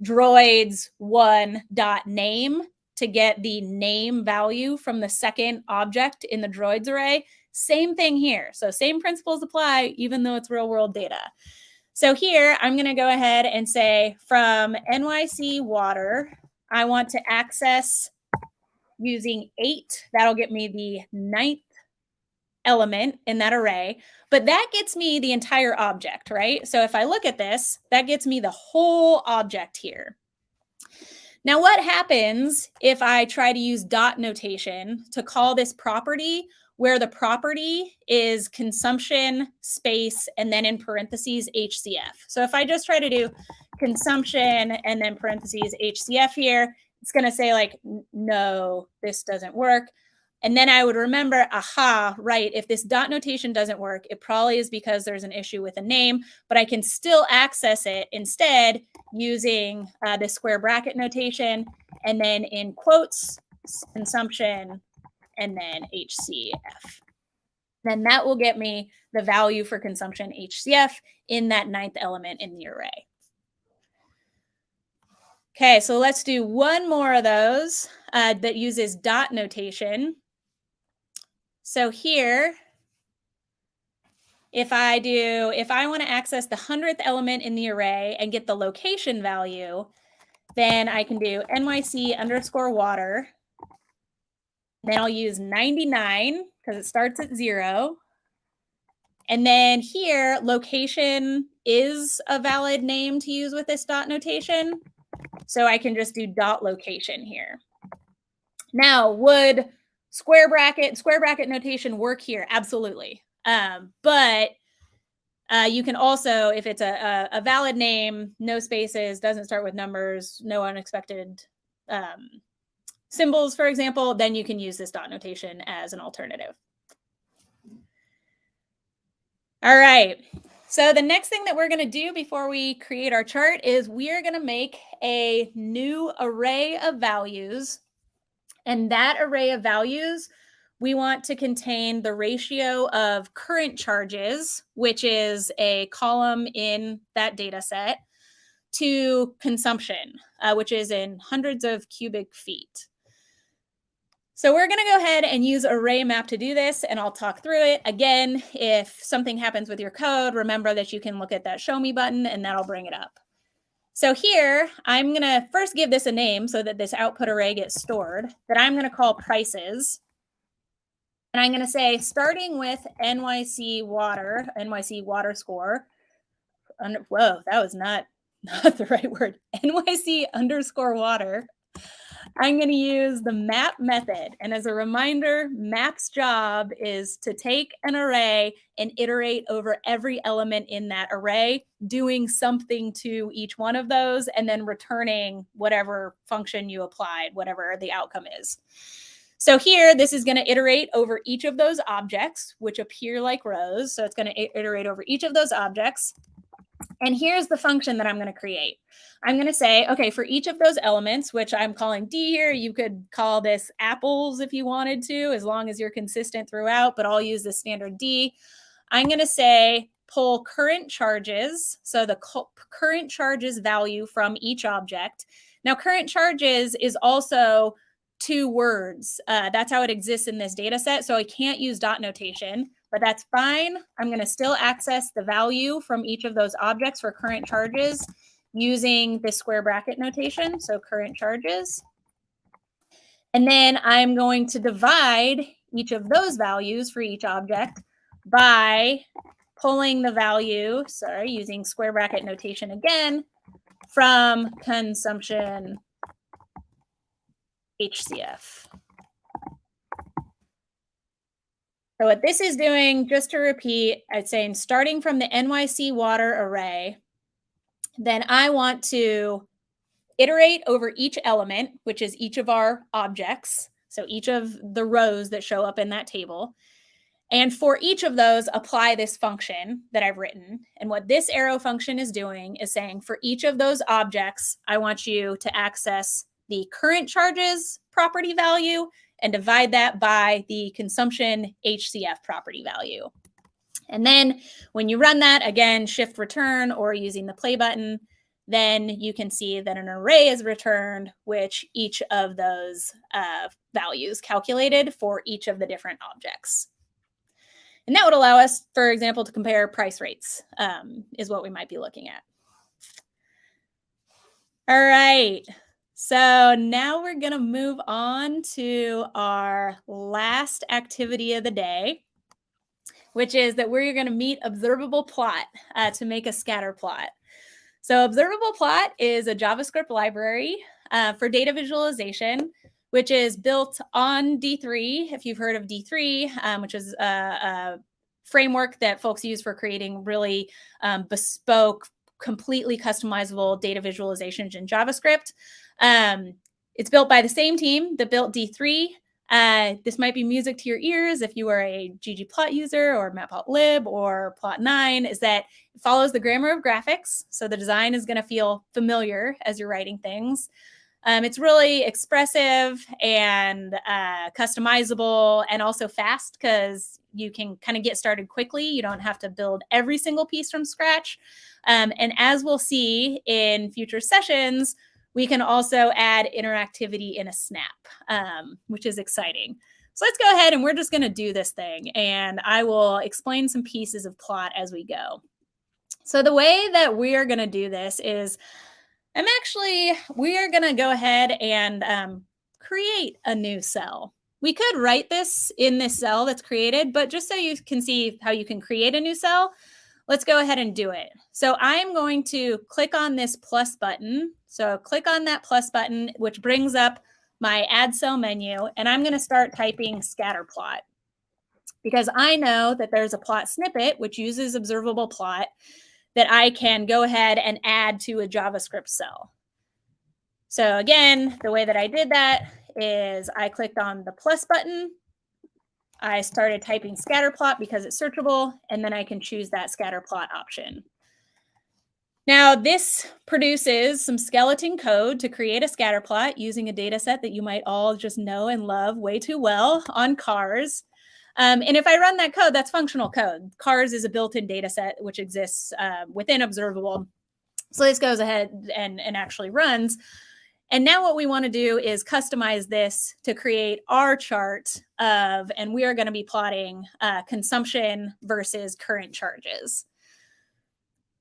Speaker 1: droids1.name to get the name value from the second object in the droids array. Same thing here. So same principles apply, even though it's real world data. So here, I'm going to go ahead and say from NYC water, I want to access using 8. That'll get me the 9th element in that array, but that gets me the entire object, right? So if I look at this, that gets me the whole object here. Now, what happens if I try to use dot notation to call this property, where the property is consumption space and then in parentheses HCF? So if I just try to do consumption and then parentheses HCF here, it's going to say like, no, this doesn't work. And then I would remember, aha, right, if this dot notation doesn't work, it probably is because there's an issue with a name, but I can still access it instead using the square bracket notation, and then in quotes, consumption, and then HCF. Then that will get me the value for consumption HCF in that 9th element in the array. Okay, so let's do one more of those that uses dot notation. So here, if I want to access the 100th element in the array and get the location value, then I can do NYC underscore water. Then I'll use 99 because it starts at 0. And then here, location is a valid name to use with this dot notation. So I can just do dot location here. Now, would square bracket notation work here? Absolutely. But you can also, if it's a valid name, no spaces, doesn't start with numbers, no unexpected symbols, for example, then you can use this dot notation as an alternative. All right. So the next thing that we're going to do before we create our chart is we are going to make a new array of values. And that array of values, we want to contain the ratio of current charges, which is a column in that data set, to consumption, which is in hundreds of cubic feet. So we're going to go ahead and use array map to do this, and I'll talk through it. Again, if something happens with your code, remember that you can look at that show me button and that'll bring it up. So here, I'm going to first give this a name so that this output array gets stored that I'm going to call prices. And I'm going to say, starting with NYC water score. Whoa, that was not the right word. NYC underscore water. I'm going to use the map method. And as a reminder, map's job is to take an array and iterate over every element in that array, doing something to each one of those, and then returning whatever function you applied, whatever the outcome is. So here, this is going to iterate over each of those objects, which appear like rows. So it's going to iterate over each of those objects. And here's the function that I'm going to create. I'm going to say, okay, for each of those elements, which I'm calling D here, you could call this apples if you wanted to, as long as you're consistent throughout, but I'll use the standard D. I'm going to say pull current charges, so the current charges value from each object. Now, current charges is also 2 words. That's how it exists in this data set, so I can't use dot notation. But that's fine. I'm going to still access the value from each of those objects for current charges using this square bracket notation, so current charges. And then I'm going to divide each of those values for each object by pulling the value, using square bracket notation again, from consumption HCF. So what this is doing, just to repeat, I'd say starting from the NYC water array, then I want to iterate over each element, which is each of our objects, so each of the rows that show up in that table. And for each of those, apply this function that I've written. And what this arrow function is doing is saying for each of those objects, I want you to access the current charges property value and divide that by the consumption HCF property value. And then when you run that, again, shift return or using the play button, then you can see that an array is returned, which each of those values calculated for each of the different objects. And that would allow us, for example, to compare price rates is what we might be looking at. All right. So now we're going to move on to our last activity of the day, which is that we're going to meet Observable Plot to make a scatter plot. So Observable Plot is a JavaScript library for data visualization, which is built on D3, if you've heard of D3, which is a framework that folks use for creating really bespoke, completely customizable data visualizations in JavaScript. It's built by the same team that built D3. This might be music to your ears if you are a ggplot user or matplotlib or plot9, is that it follows the grammar of graphics. So the design is going to feel familiar as you're writing things. It's really expressive and customizable and also fast because you can kind of get started quickly. You don't have to build every single piece from scratch. And as we'll see in future sessions, we can also add interactivity in a snap, which is exciting. So let's go ahead and we're just going to do this thing, and I will explain some pieces of plot as we go. So the way that we are going to do this is we are going to go ahead and create a new cell. We could write this in this cell that's created, but just so you can see how you can create a new cell, let's go ahead and do it. So I'm going to click on this plus button. So click on that plus button, which brings up my add cell menu, and I'm going to start typing scatter plot because I know that there's a plot snippet which uses observable plot that I can go ahead and add to a JavaScript cell. So again, the way that I did that is I clicked on the plus button. I started typing scatter plot because it's searchable, and then I can choose that scatter plot option. Now, this produces some skeleton code to create a scatter plot using a data set that you might all just know and love way too well on cars. And if I run that code, that's functional code. Cars is a built-in data set which exists within Observable. So this goes ahead and actually runs. And now what we want to do is customize this to create our chart of, and we are going to be plotting consumption versus current charges.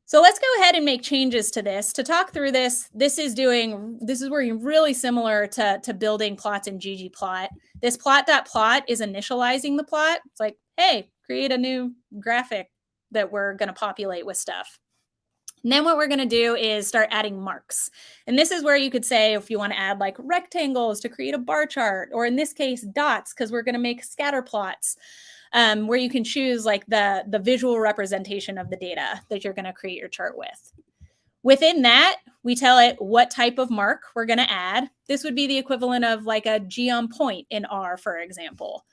Speaker 1: So let's go ahead and make changes to this. To talk through this, this is working really similar to building plots in ggplot. This plot.plot is initializing the plot. It's like, hey, create a new graphic that we're going to populate with stuff. And then what we're going to do is start adding marks. And this is where you could say if you want to add like rectangles to create a bar chart, or in this case, dots, because we're going to make scatter plots. Where you can choose like the visual representation of the data that you're going to create your chart with. Within that, we tell it what type of mark we're going to add. This would be the equivalent of like a geom point in R, for example.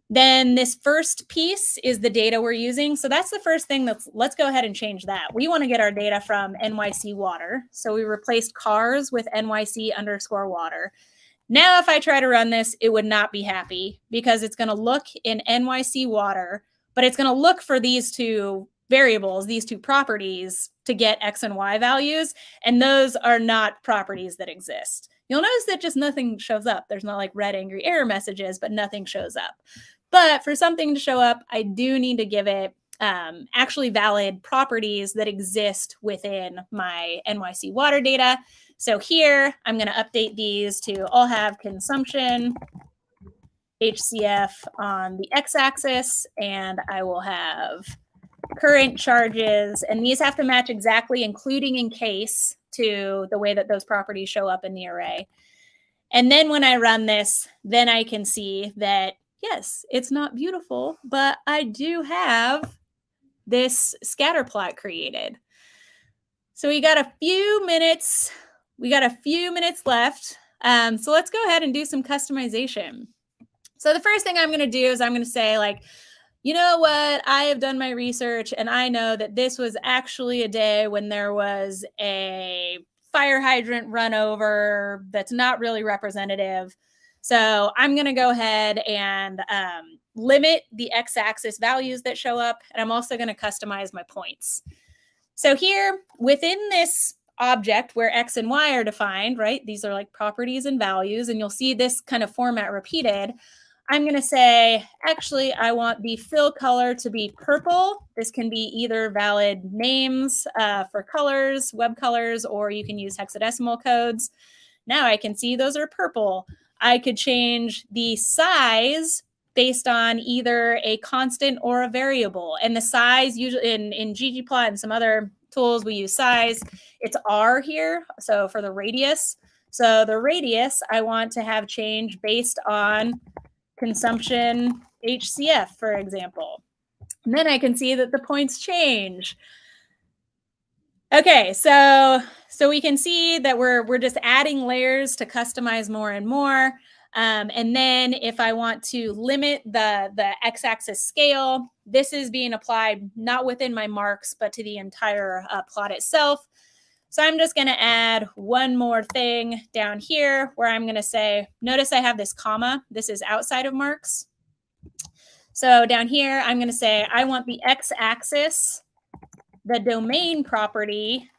Speaker 1: Then this first piece is the data we're using. So that's the first thing. Let's go ahead and change that. We want to get our data from NYC water. So we replaced cars with NYC_water. Now, if I try to run this, it would not be happy because it's going to look in NYC water, but it's going to look for these two variables, these two properties to get X and Y values. And those are not properties that exist. You'll notice that just nothing shows up. There's not like red angry error messages, but nothing shows up. But for something to show up, I do need to give it actually valid properties that exist within my NYC water data. So here, I'm going to update these to all have consumption, HCF on the x-axis, and I will have current charges. And these have to match exactly, including in case, to the way that those properties show up in the array. And then when I run this, then I can see that, yes, it's not beautiful, but I do have this scatter plot created. So we got a few minutes. We got a few minutes left. So let's go ahead and do some customization. So the first thing I'm going to do is I'm going to say like, you know what? I have done my research and I know that this was actually a day when there was a fire hydrant run over that's not really representative. So I'm going to go ahead and limit the x-axis values that show up. And I'm also going to customize my points. So here within this object where X and Y are defined, right? These are like properties and values, and you'll see this kind of format repeated. I'm going to say, actually, I want the fill color to be purple. This can be either valid names for colors, web colors, or you can use hexadecimal codes. Now I can see those are purple. I could change the size based on either a constant or a variable. And the size, usually in ggplot and some other tools, we use size. It's R here, so for the radius. So the radius I want to have change based on consumption HCF, for example. And then I can see that the points change. Okay, so we can see that we're just adding layers to customize more and more. And then if I want to limit the x-axis scale, this is being applied not within my marks, but to the entire plot itself. So I'm just going to add one more thing down here where I'm going to say, notice I have this comma. This is outside of marks. So down here, I'm going to say I want the x-axis, the domain property,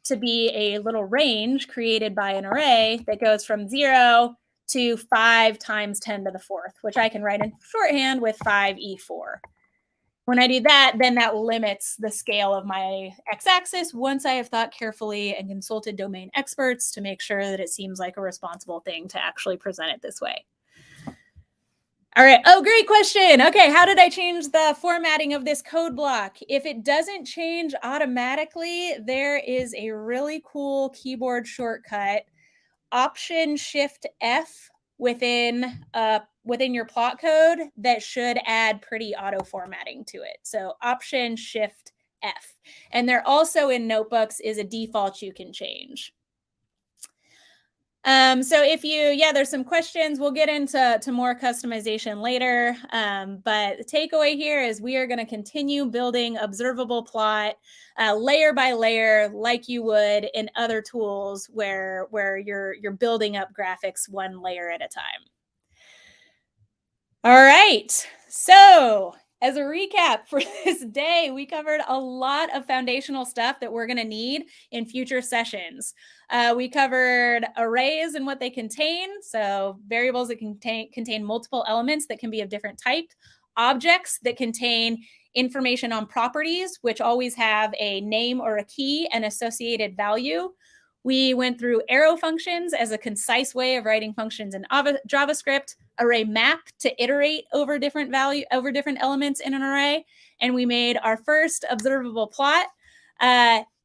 Speaker 1: to be a little range created by an array that goes from 0 to 5 times 10 to the 4th, which I can write in shorthand with 5e4. When I do that, then that limits the scale of my x-axis once I have thought carefully and consulted domain experts to make sure that it seems like a responsible thing to actually present it this way. All right. Oh, great question. Okay. How did I change the formatting of this code block? If it doesn't change automatically, there is a really cool keyboard shortcut, Option Shift F within your plot code that should add pretty auto formatting to it. So Option Shift F. And there also in notebooks is a default you can change. So if there's some questions. We'll get into more customization later. But the takeaway here is we are going to continue building observable plot layer by layer, like you would in other tools where you're building up graphics one layer at a time. All right. So as a recap for this day, we covered a lot of foundational stuff that we're going to need in future sessions. We covered arrays and what they contain. So variables that contain multiple elements that can be of different types. Objects that contain information on properties, which always have a name or a key and associated value. We went through arrow functions as a concise way of writing functions in JavaScript, array map to iterate over different elements in an array, and we made our first observable plot.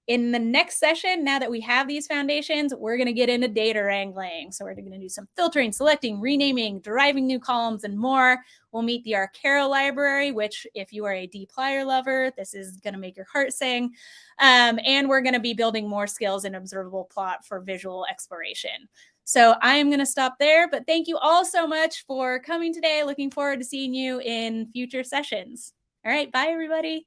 Speaker 1: In the next session, now that we have these foundations, we're going to get into data wrangling. So we're going to do some filtering, selecting, renaming, deriving new columns, and more. We'll meet the Arcaro library, which if you are a dplyr lover, this is going to make your heart sing. And we're going to be building more skills in observable plot for visual exploration. So I am going to stop there, but thank you all so much for coming today. Looking forward to seeing you in future sessions. All right, bye everybody.